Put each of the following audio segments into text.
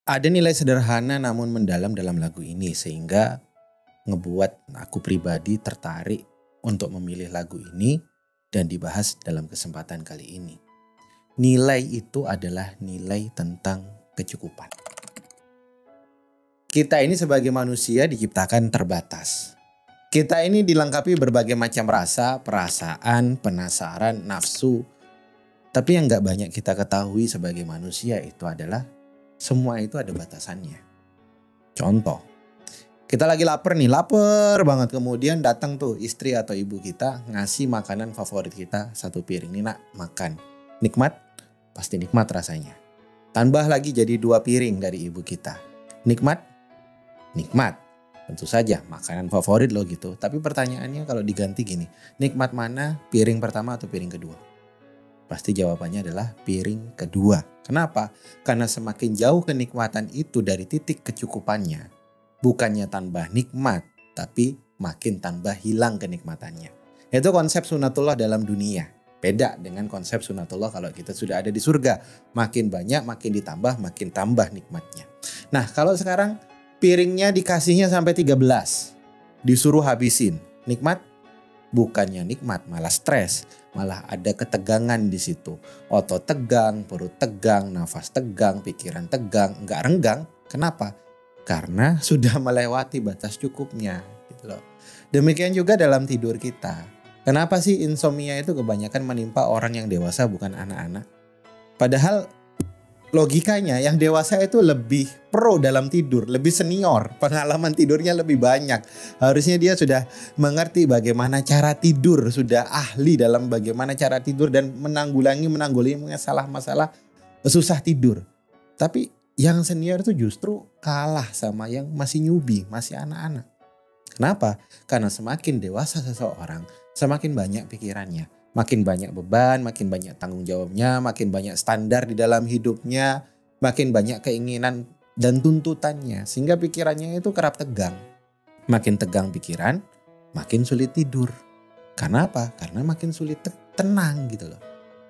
Ada nilai sederhana namun mendalam dalam lagu ini sehingga ngebuat aku pribadi tertarik untuk memilih lagu ini dan dibahas dalam kesempatan kali ini. Nilai itu adalah nilai tentang kecukupan. Kita ini sebagai manusia diciptakan terbatas. Kita ini dilengkapi berbagai macam rasa, perasaan, penasaran, nafsu. Tapi yang gak banyak kita ketahui sebagai manusia itu adalah semua itu ada batasannya. Contoh, kita lagi lapar banget. Kemudian datang tuh istri atau ibu kita ngasih makanan favorit kita satu piring. Nih nak, makan. Nikmat? Pasti nikmat rasanya. Tambah lagi jadi 2 piring dari ibu kita. Nikmat? Nikmat. Tentu saja makanan favorit lo gitu. Tapi pertanyaannya kalau diganti gini. Nikmat mana, piring pertama atau piring kedua? Pasti jawabannya adalah piring kedua. Kenapa? Karena semakin jauh kenikmatan itu dari titik kecukupannya. Bukannya tambah nikmat, tapi makin tambah hilang kenikmatannya. Itu konsep sunatullah dalam dunia. Beda dengan konsep sunatullah kalau kita sudah ada di surga. Makin banyak, makin ditambah, makin tambah nikmatnya. Nah, kalau sekarang piringnya dikasihnya sampai 13. Disuruh habisin. Nikmat? Bukannya nikmat, malah stres. Malah ada ketegangan di situ. Otot tegang, perut tegang, nafas tegang, pikiran tegang, enggak renggang. Kenapa? Karena sudah melewati batas cukupnya. Gitu loh. Demikian juga dalam tidur kita. Kenapa sih insomnia itu kebanyakan menimpa orang yang dewasa bukan anak-anak? Padahal logikanya yang dewasa itu lebih pro dalam tidur, lebih senior, pengalaman tidurnya lebih banyak. Harusnya dia sudah mengerti bagaimana cara tidur, sudah ahli dalam bagaimana cara tidur dan menanggulangi masalah-masalah susah tidur. Tapi yang senior itu justru kalah sama yang masih newbie, masih anak-anak. Kenapa? Karena semakin dewasa seseorang, semakin banyak pikirannya. Makin banyak beban, makin banyak tanggung jawabnya, makin banyak standar di dalam hidupnya, makin banyak keinginan dan tuntutannya. Sehingga pikirannya itu kerap tegang. Makin tegang pikiran, makin sulit tidur. Karena apa? Karena makin sulit tenang gitu loh.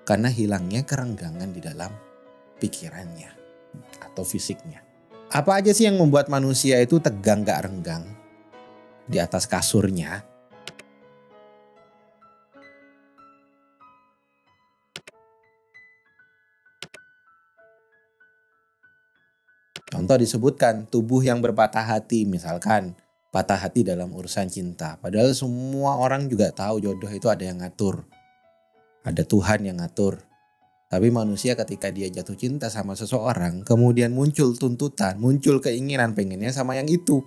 Karena hilangnya kerenggangan di dalam pikirannya atau fisiknya. Apa aja sih yang membuat manusia itu tegang gak renggang di atas kasurnya? Contoh disebutkan tubuh yang berpatah hati, misalkan patah hati dalam urusan cinta. Padahal semua orang juga tahu jodoh itu ada yang ngatur. Ada Tuhan yang ngatur. Tapi manusia ketika dia jatuh cinta sama seseorang, kemudian muncul tuntutan, muncul keinginan pengennya sama yang itu.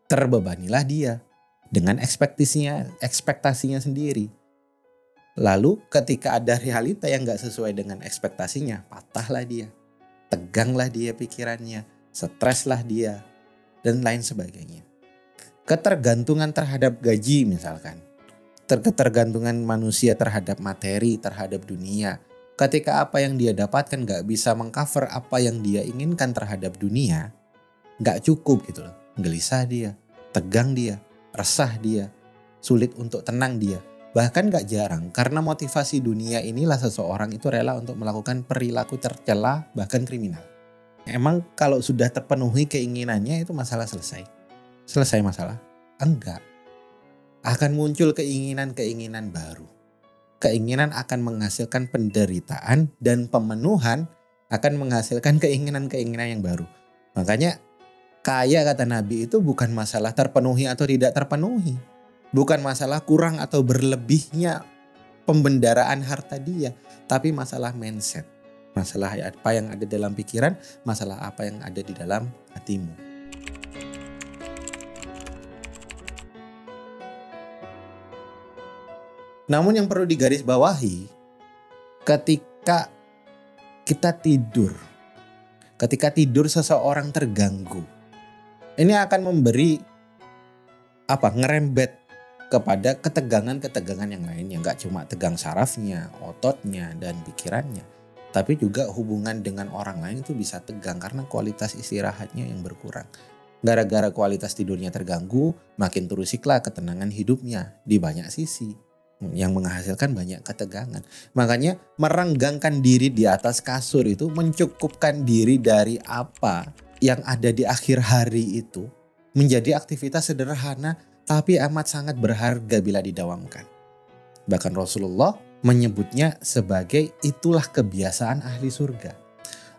Terbebanilah dia dengan ekspektasinya sendiri. Lalu ketika ada realita yang gak sesuai dengan ekspektasinya, patahlah dia. Teganglah dia pikirannya, streslah dia, dan lain sebagainya. Ketergantungan terhadap gaji misalkan. Ketergantungan manusia terhadap materi, terhadap dunia. Ketika apa yang dia dapatkan gak bisa mengcover apa yang dia inginkan terhadap dunia, gak cukup gitu loh. Gelisah dia, tegang dia, resah dia, sulit untuk tenang dia. Bahkan gak jarang karena motivasi dunia inilah seseorang itu rela untuk melakukan perilaku tercela bahkan kriminal. Emang kalau sudah terpenuhi keinginannya itu masalah selesai? Selesai masalah? Enggak. Akan muncul keinginan-keinginan baru. Keinginan akan menghasilkan penderitaan dan pemenuhan akan menghasilkan keinginan-keinginan yang baru. Makanya kaya kata Nabi itu bukan masalah terpenuhi atau tidak terpenuhi. Bukan masalah kurang atau berlebihnya pembendaraan harta dia. Tapi masalah mindset. Masalah apa yang ada dalam pikiran. Masalah apa yang ada di dalam hatimu. Namun yang perlu digarisbawahi. Ketika kita tidur. Ketika tidur seseorang terganggu. Ini akan memberi ngerembet kepada ketegangan-ketegangan yang lainnya. Gak cuma tegang sarafnya, ototnya, dan pikirannya. Tapi juga hubungan dengan orang lain itu bisa tegang karena kualitas istirahatnya yang berkurang. Gara-gara kualitas tidurnya terganggu, makin terusiklah ketenangan hidupnya di banyak sisi. yang menghasilkan banyak ketegangan. Makanya merenggangkan diri di atas kasur itu mencukupkan diri dari apa? yang ada di akhir hari itu menjadi aktivitas sederhana tapi amat sangat berharga bila didawamkan. Bahkan Rasulullah menyebutnya sebagai itulah kebiasaan ahli surga.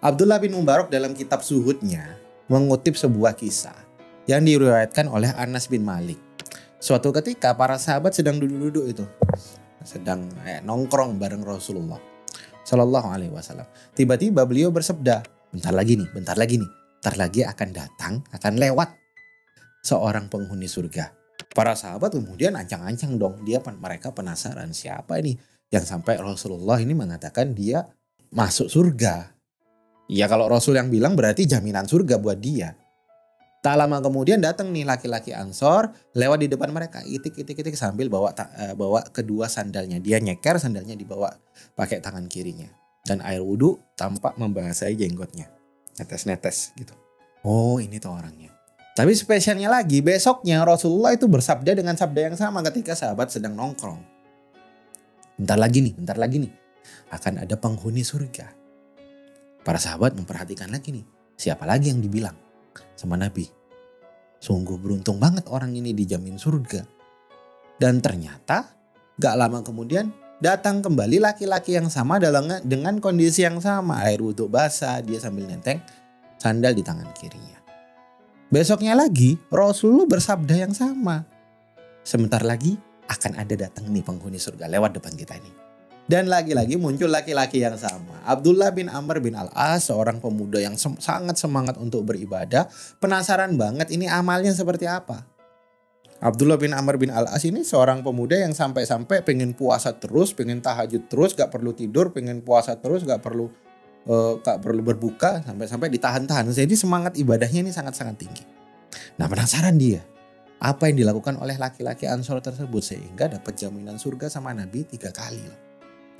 Abdullah bin Mubarak dalam kitab Zuhudnya mengutip sebuah kisah yang diriwayatkan oleh Anas bin Malik. Suatu ketika para sahabat sedang duduk-duduk itu, sedang nongkrong bareng Rasulullah Shallallahu Alaihi Wasallam. Tiba-tiba beliau bersabda, bentar lagi nih, bentar lagi akan datang, akan lewat seorang penghuni surga. Para sahabat kemudian ancang-ancang dong, mereka penasaran siapa ini yang sampai Rasulullah ini mengatakan dia masuk surga. Ya kalau Rasul yang bilang berarti jaminan surga buat dia. Tak lama kemudian datang nih laki-laki Ansor lewat di depan mereka, itik sambil bawa kedua sandalnya. Dia nyeker, sandalnya dibawa pakai tangan kirinya. Dan air wudhu tampak membasahi jenggotnya. Netes-netes gitu. Oh ini tuh orangnya. Tapi spesialnya lagi, besoknya Rasulullah itu bersabda dengan sabda yang sama ketika sahabat sedang nongkrong. Bentar lagi nih, akan ada penghuni surga. Para sahabat memperhatikan lagi nih, siapa lagi yang dibilang sama Nabi. Sungguh beruntung banget orang ini dijamin surga. Dan ternyata gak lama kemudian datang kembali laki-laki yang sama dengan kondisi yang sama. Air wudhu basah, dia sambil nenteng sandal di tangan kirinya. Besoknya lagi Rasulullah bersabda yang sama. Sebentar lagi akan ada datang nih penghuni surga lewat depan kita ini. Dan lagi-lagi muncul laki-laki yang sama. Abdullah bin Amr bin Al-As, seorang pemuda yang sangat semangat untuk beribadah. Penasaran banget ini amalnya seperti apa. Abdullah bin Amr bin Al-As ini seorang pemuda yang sampai-sampai pengen puasa terus, pengen tahajud terus, gak perlu tidur, pengen puasa terus, gak perlu berbuka, sampai-sampai ditahan-tahan. Jadi semangat ibadahnya ini sangat-sangat tinggi. Nah penasaran dia, apa yang dilakukan oleh laki-laki Ansor tersebut sehingga dapat jaminan surga sama Nabi 3 kali.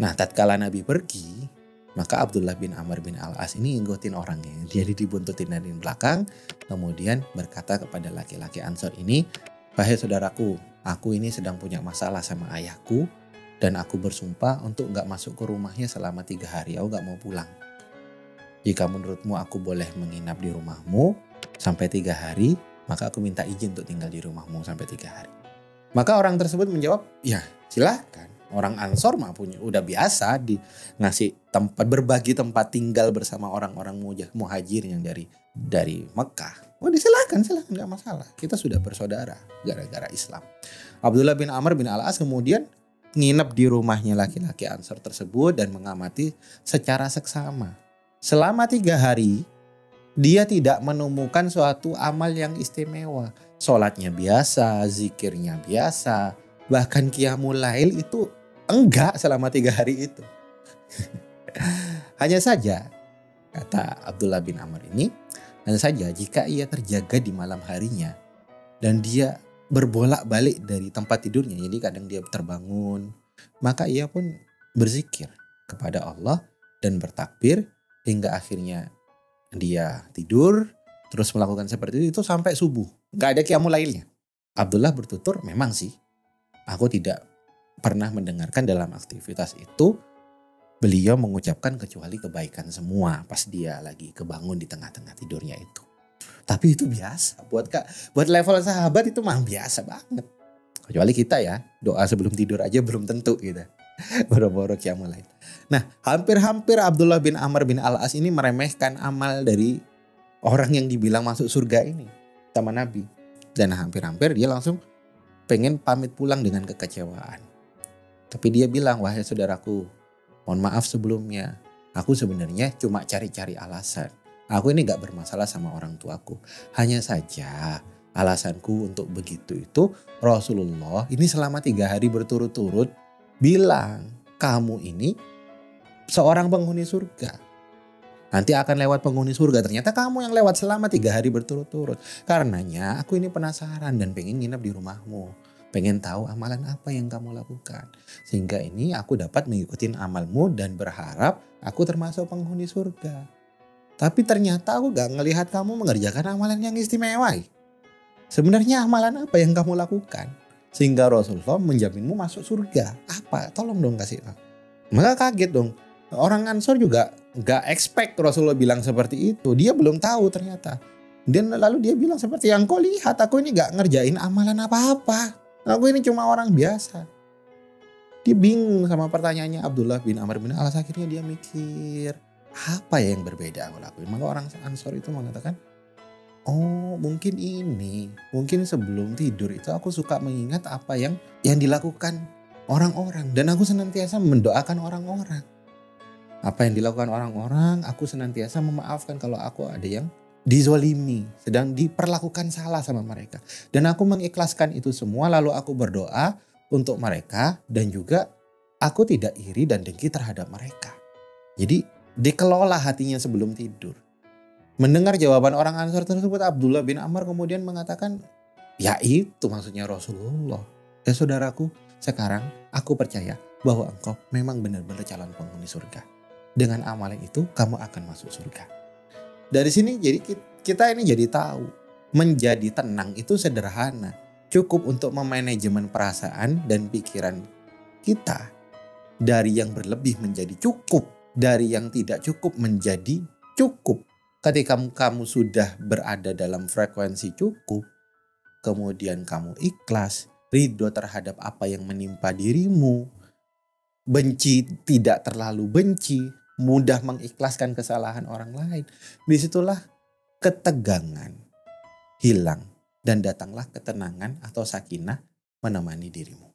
Nah tatkala Nabi pergi, maka Abdullah bin Amr bin Al-As ini ngikutin orangnya. Jadi dibuntutin dari belakang, kemudian berkata kepada laki-laki Ansor ini, "Wahai saudaraku, aku ini sedang punya masalah sama ayahku dan aku bersumpah untuk gak masuk ke rumahnya selama 3 hari. Aku gak mau pulang. Jika menurutmu aku boleh menginap di rumahmu sampai 3 hari, maka aku minta izin untuk tinggal di rumahmu sampai 3 hari." Maka orang tersebut menjawab, ya silahkan. Orang Ansor mah udah biasa ngasih tempat, berbagi tempat tinggal bersama orang-orang muhajir yang dari Mekah. Oh silakan gak masalah. Kita sudah bersaudara gara-gara Islam. Abdullah bin Amr bin Al-As kemudian nginep di rumahnya laki-laki Ansor tersebut dan mengamati secara seksama. Selama 3 hari dia tidak menemukan suatu amal yang istimewa. Sholatnya biasa, zikirnya biasa, bahkan qiyamul lail itu enggak selama 3 hari itu. Hanya saja, kata Abdullah bin Amr ini, hanya saja jika ia terjaga di malam harinya dan dia berbolak-balik dari tempat tidurnya, jadi kadang dia terbangun, maka ia pun berzikir kepada Allah dan bertakbir hingga akhirnya dia tidur, terus melakukan seperti itu sampai subuh. Gak ada qiyamul lailnya. Abdullah bertutur, memang sih aku tidak pernah mendengarkan dalam aktivitas itu beliau mengucapkan kecuali kebaikan semua pas dia lagi kebangun di tengah-tengah tidurnya itu. Tapi itu biasa buat level sahabat itu mah biasa banget. Kecuali kita ya, doa sebelum tidur aja belum tentu gitu. Boro-boro qiyamul lail. Nah, hampir-hampir Abdullah bin Amr bin Al-As ini meremehkan amal dari orang yang dibilang masuk surga ini sama Nabi. Dan hampir-hampir dia langsung pengen pamit pulang dengan kekecewaan. Tapi dia bilang, wahai saudaraku, mohon maaf sebelumnya. Aku sebenarnya cuma cari-cari alasan. Aku ini gak bermasalah sama orang tuaku. Hanya saja alasanku untuk begitu itu Rasulullah ini selama 3 hari berturut-turut bilang, kamu ini seorang penghuni surga. Nanti akan lewat penghuni surga. Ternyata kamu yang lewat selama 3 hari berturut-turut. Karenanya aku ini penasaran dan pengen nginep di rumahmu. Pengen tahu amalan apa yang kamu lakukan. Sehingga ini aku dapat mengikuti amalmu dan berharap aku termasuk penghuni surga. Tapi ternyata aku gak ngelihat kamu mengerjakan amalan yang istimewa. Sebenarnya amalan apa yang kamu lakukan? Sehingga Rasulullah menjaminmu masuk surga. Apa? Tolong dong kasih tahu. Maka kaget dong. Orang Ansor juga gak expect Rasulullah bilang seperti itu. Dia belum tahu ternyata. Dan lalu dia bilang seperti yang kau lihat, aku ini gak ngerjain amalan apa-apa. Aku ini cuma orang biasa. Dia bingung sama pertanyaannya Abdullah bin Amr bin Al-As. Akhirnya dia mikir, apa ya yang berbeda aku lakuin? Maka orang Ansor itu mengatakan, oh mungkin ini, mungkin sebelum tidur itu aku suka mengingat apa yang dilakukan orang-orang. Dan aku senantiasa mendoakan orang-orang. Apa yang dilakukan orang-orang, aku senantiasa memaafkan kalau aku ada yang dizolimi, sedang diperlakukan salah sama mereka. Dan aku mengikhlaskan itu semua, lalu aku berdoa untuk mereka. Dan juga aku tidak iri dan dengki terhadap mereka. Jadi dikelola hatinya sebelum tidur. Mendengar jawaban orang Ansor tersebut, Abdullah bin Amr kemudian mengatakan, ya itu maksudnya Rasulullah. Ya saudaraku, sekarang aku percaya bahwa engkau memang benar-benar calon penghuni surga. Dengan amalan itu kamu akan masuk surga. Dari sini jadi kita ini jadi tahu, menjadi tenang itu sederhana. Cukup untuk memanajemen perasaan dan pikiran kita. Dari yang berlebih menjadi cukup. Dari yang tidak cukup menjadi cukup. Ketika kamu sudah berada dalam frekuensi cukup, kemudian kamu ikhlas, ridho terhadap apa yang menimpa dirimu, benci tidak terlalu benci, mudah mengikhlaskan kesalahan orang lain, disitulah ketegangan hilang dan datanglah ketenangan atau sakinah menemani dirimu.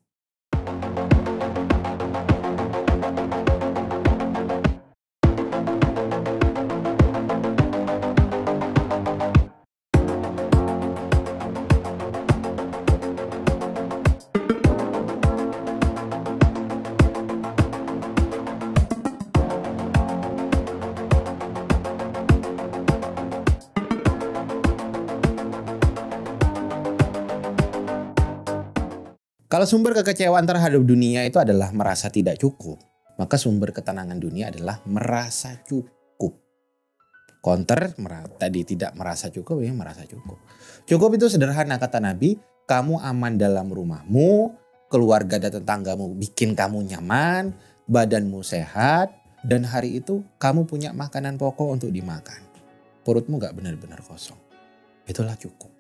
Kalau sumber kekecewaan terhadap dunia itu adalah merasa tidak cukup, maka sumber ketenangan dunia adalah merasa cukup. Counter tadi tidak merasa cukup, ya merasa cukup. Cukup itu sederhana kata Nabi, kamu aman dalam rumahmu, keluarga dan tetanggamu bikin kamu nyaman, badanmu sehat, dan hari itu kamu punya makanan pokok untuk dimakan. Perutmu gak benar-benar kosong. Itulah cukup.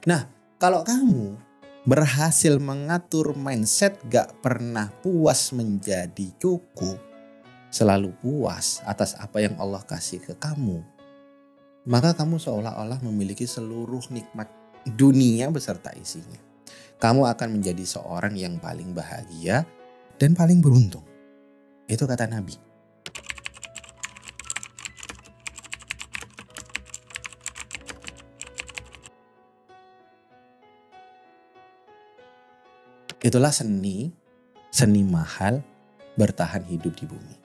Nah, kalau kamu berhasil mengatur mindset gak pernah puas menjadi cukup, selalu puas atas apa yang Allah kasih ke kamu, maka kamu seolah-olah memiliki seluruh nikmat dunia beserta isinya. Kamu akan menjadi seorang yang paling bahagia dan paling beruntung. Itu kata Nabi. Itulah seni mahal bertahan hidup di bumi.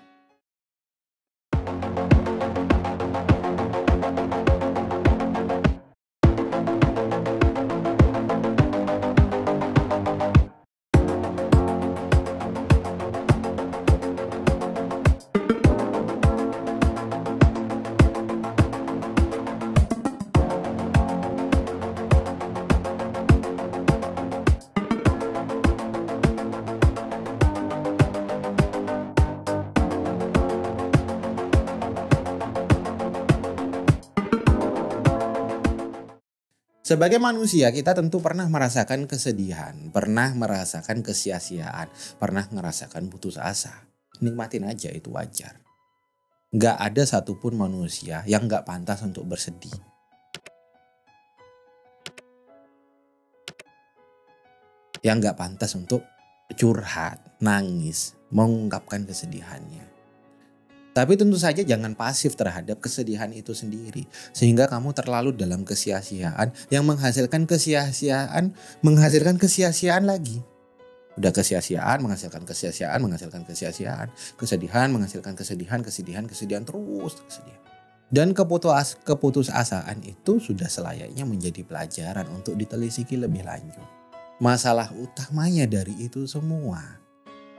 Sebagai manusia kita tentu pernah merasakan kesedihan, pernah merasakan kesia-siaan, pernah merasakan putus asa. Nikmatin aja, itu wajar. Gak ada satupun manusia yang gak pantas untuk bersedih. Yang gak pantas untuk curhat, nangis, mengungkapkan kesedihannya. Tapi tentu saja jangan pasif terhadap kesedihan itu sendiri. Sehingga kamu terlalu dalam kesia-siaan yang menghasilkan kesia-siaan lagi. Udah kesia-siaan, menghasilkan kesia-siaan, menghasilkan kesia-siaan. Kesedihan, menghasilkan kesedihan terus kesedihan. Dan keputusasaan itu sudah selayaknya menjadi pelajaran untuk ditelisiki lebih lanjut. Masalah utamanya dari itu semua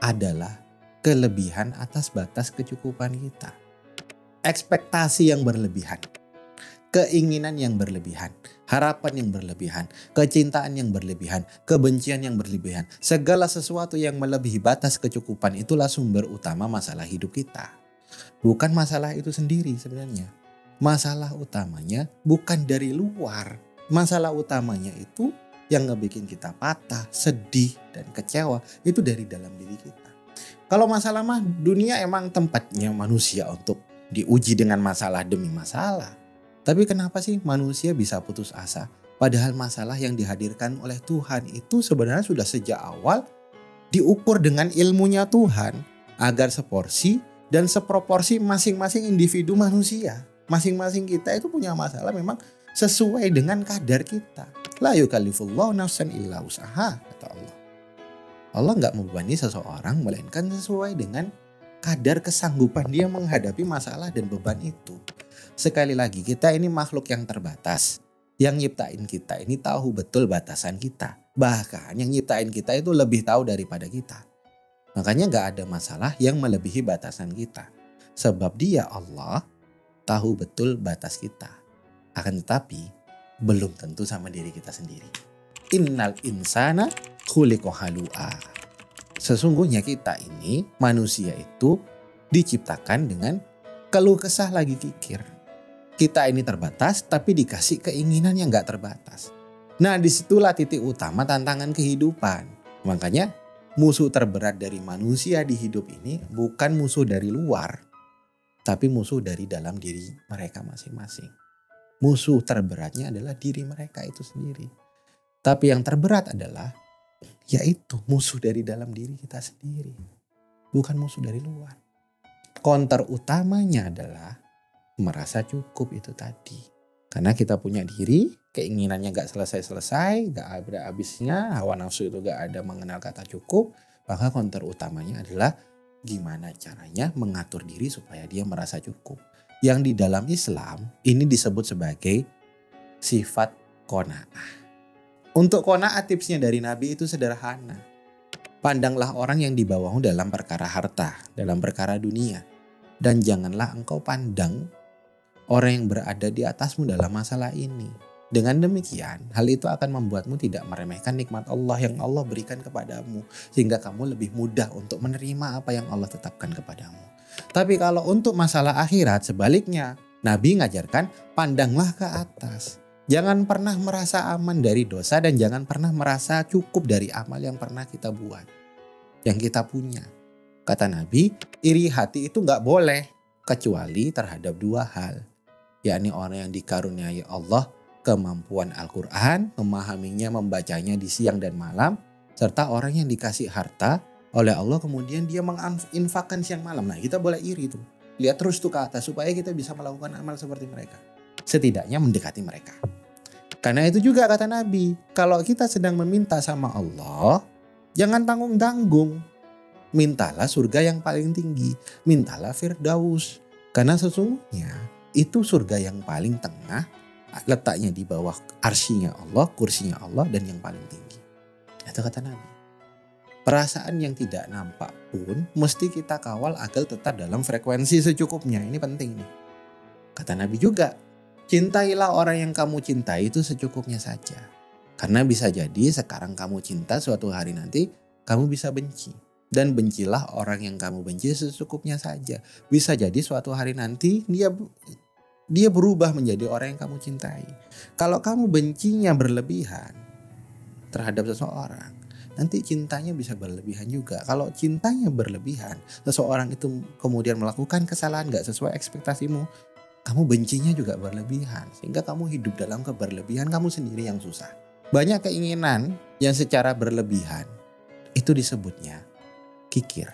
adalah kelebihan atas batas kecukupan kita. Ekspektasi yang berlebihan. keinginan yang berlebihan, harapan yang berlebihan, kecintaan yang berlebihan, kebencian yang berlebihan. Segala sesuatu yang melebihi batas kecukupan itulah sumber utama masalah hidup kita. Bukan masalah itu sendiri sebenarnya. Masalah utamanya bukan dari luar. Masalah utamanya itu yang ngebikin kita patah, sedih, dan kecewa itu dari dalam diri kita. Kalau masalah mah dunia emang tempatnya manusia untuk diuji dengan masalah demi masalah. Tapi kenapa sih manusia bisa putus asa? Padahal masalah yang dihadirkan oleh Tuhan itu sebenarnya sudah sejak awal diukur dengan ilmunya Tuhan agar seporsi dan seproporsi masing-masing individu manusia. Masing-masing kita itu punya masalah memang sesuai dengan kadar kita. La yukallifullahu nafsan illa usaha, kata Allah. Allah nggak membebani seseorang melainkan sesuai dengan kadar kesanggupan dia menghadapi masalah dan beban itu. Sekali lagi, kita ini makhluk yang terbatas. Yang nyiptain kita ini tahu betul batasan kita. Bahkan yang nyiptain kita itu lebih tahu daripada kita. Makanya gak ada masalah yang melebihi batasan kita. Sebab dia Allah tahu betul batas kita. Akan tetapi belum tentu sama diri kita sendiri. Innal insana khuliqa halu'a. Sesungguhnya kita ini manusia itu diciptakan dengan keluh kesah lagi kikir. Kita ini terbatas tapi dikasih keinginan yang gak terbatas. Nah disitulah titik utama tantangan kehidupan. Makanya musuh terberat dari manusia di hidup ini bukan musuh dari luar. Tapi musuh dari dalam diri mereka masing-masing. Musuh terberatnya adalah diri mereka itu sendiri. Tapi yang terberat adalah yaitu musuh dari dalam diri kita sendiri. Bukan musuh dari luar. Counter utamanya adalah merasa cukup itu tadi. Karena kita punya diri, keinginannya gak selesai-selesai, gak ada habisnya, hawa nafsu itu gak ada mengenal kata cukup. Maka counter utamanya adalah gimana caranya mengatur diri supaya dia merasa cukup. Yang di dalam Islam ini disebut sebagai sifat qanaah. Untuk qanaah tipsnya dari Nabi itu sederhana. Pandanglah orang yang di bawahmu dalam perkara harta, dalam perkara dunia. Dan janganlah engkau pandang orang yang berada di atasmu dalam masalah ini. Dengan demikian, hal itu akan membuatmu tidak meremehkan nikmat Allah yang Allah berikan kepadamu. Sehingga kamu lebih mudah untuk menerima apa yang Allah tetapkan kepadamu. Tapi kalau untuk masalah akhirat sebaliknya, Nabi ngajarkan pandanglah ke atas. Jangan pernah merasa aman dari dosa dan jangan pernah merasa cukup dari amal yang pernah kita buat. Yang kita punya. Kata Nabi, iri hati itu gak boleh kecuali terhadap dua hal. Yakni orang yang dikaruniai Allah kemampuan Al-Quran, memahaminya, membacanya di siang dan malam. Serta orang yang dikasih harta oleh Allah kemudian dia menginfakkan siang malam. Nah kita boleh iri tuh. Lihat terus tuh ke atas supaya kita bisa melakukan amal seperti mereka. Setidaknya mendekati mereka. Karena itu juga kata Nabi, kalau kita sedang meminta sama Allah, jangan tanggung-tanggung. Mintalah surga yang paling tinggi, mintalah Firdaus. Karena sesungguhnya itu surga yang paling tengah, letaknya di bawah arsinya Allah, kursinya Allah dan yang paling tinggi. Itu kata Nabi. Perasaan yang tidak nampak pun mesti kita kawal agar tetap dalam frekuensi secukupnya. Ini penting nih. Kata Nabi juga, cintailah orang yang kamu cintai itu secukupnya saja. Karena bisa jadi sekarang kamu cinta, suatu hari nanti kamu bisa benci. Dan bencilah orang yang kamu benci secukupnya saja. Bisa jadi suatu hari nanti dia berubah menjadi orang yang kamu cintai. Kalau kamu bencinya berlebihan terhadap seseorang, nanti cintanya bisa berlebihan juga. Kalau cintanya berlebihan, seseorang itu kemudian melakukan kesalahan gak sesuai ekspektasimu, kamu bencinya juga berlebihan. Sehingga kamu hidup dalam keberlebihan, kamu sendiri yang susah. Banyak keinginan yang secara berlebihan, itu disebutnya kikir.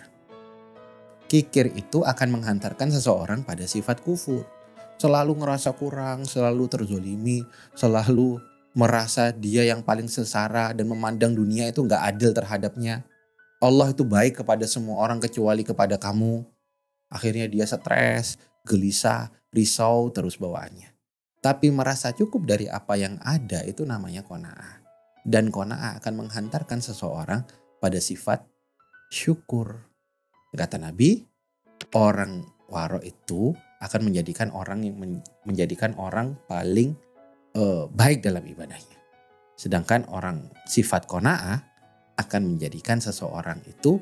Kikir itu akan menghantarkan seseorang pada sifat kufur. Selalu ngerasa kurang, selalu terzolimi, selalu merasa dia yang paling sengsara dan memandang dunia itu gak adil terhadapnya. Allah itu baik kepada semua orang kecuali kepada kamu. Akhirnya dia stres, gelisah, risau terus bawaannya. Tapi merasa cukup dari apa yang ada itu namanya qanaah. Dan qanaah akan menghantarkan seseorang pada sifat syukur. Kata Nabi, orang waro itu akan menjadikan orang yang menjadikan orang paling baik dalam ibadahnya. Sedangkan orang sifat qanaah akan menjadikan seseorang itu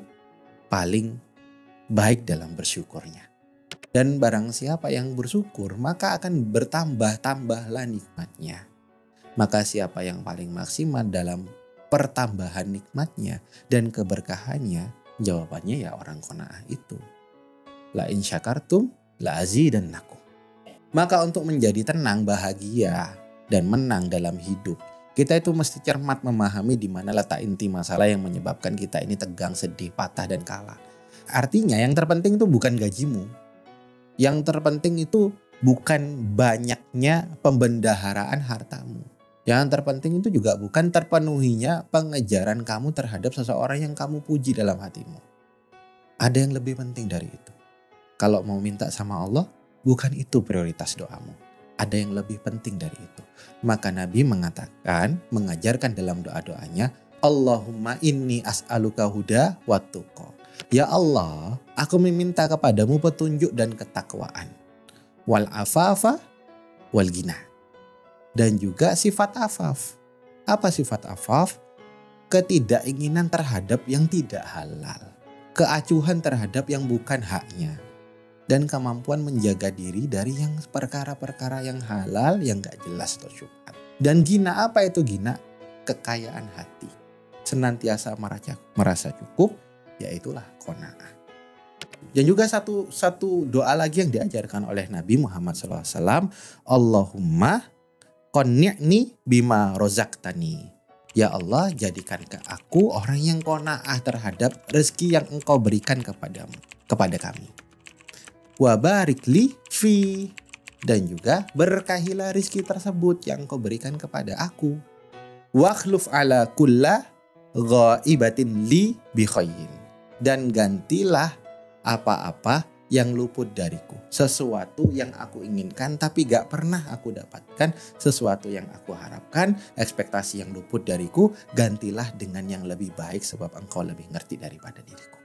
paling baik dalam bersyukurnya. Dan barang siapa yang bersyukur, maka akan bertambah-tambahlah nikmatnya. Maka siapa yang paling maksimal dalam pertambahan nikmatnya dan keberkahannya, jawabannya ya orang qanaah itu. La in syakartum la azidannakum. Maka untuk menjadi tenang, bahagia, dan menang dalam hidup, kita itu mesti cermat memahami di mana letak inti masalah yang menyebabkan kita ini tegang, sedih, patah, dan kalah. Artinya yang terpenting itu bukan gajimu. Yang terpenting itu bukan banyaknya pembendaharaan hartamu. Yang terpenting itu juga bukan terpenuhinya pengejaran kamu terhadap seseorang yang kamu puji dalam hatimu. Ada yang lebih penting dari itu. Kalau mau minta sama Allah, bukan itu prioritas doamu. Ada yang lebih penting dari itu. Maka Nabi mengajarkan dalam doa-doanya, Allahumma inni as'aluka huda wa tuqa. Ya Allah, aku meminta kepadamu petunjuk dan ketakwaan. Wal afafa wal ghina. Dan juga sifat afaf. Apa sifat afaf? Ketidakinginan terhadap yang tidak halal. Keacuhan terhadap yang bukan haknya. Dan kemampuan menjaga diri dari yang perkara-perkara yang halal yang gak jelas atau syubhat. Dan ghina, apa itu ghina? Kekayaan hati. Senantiasa merasa cukup, yaitulah qanaah. Dan juga satu doa lagi yang diajarkan oleh Nabi Muhammad SAW. Allahumma qanni'ni bima rozaqtani. Ya Allah, jadikan ke aku orang yang qanaah terhadap rezeki yang engkau berikan kepada kami. Wa barik li fi. Dan juga berkahilah rezeki tersebut yang engkau berikan kepada aku. Wakhluf ala kulla ghaibatin li bi khairin. Dan gantilah apa-apa yang luput dariku. Sesuatu yang aku inginkan tapi gak pernah aku dapatkan. Sesuatu yang aku harapkan, ekspektasi yang luput dariku, gantilah dengan yang lebih baik sebab engkau lebih ngerti daripada diriku.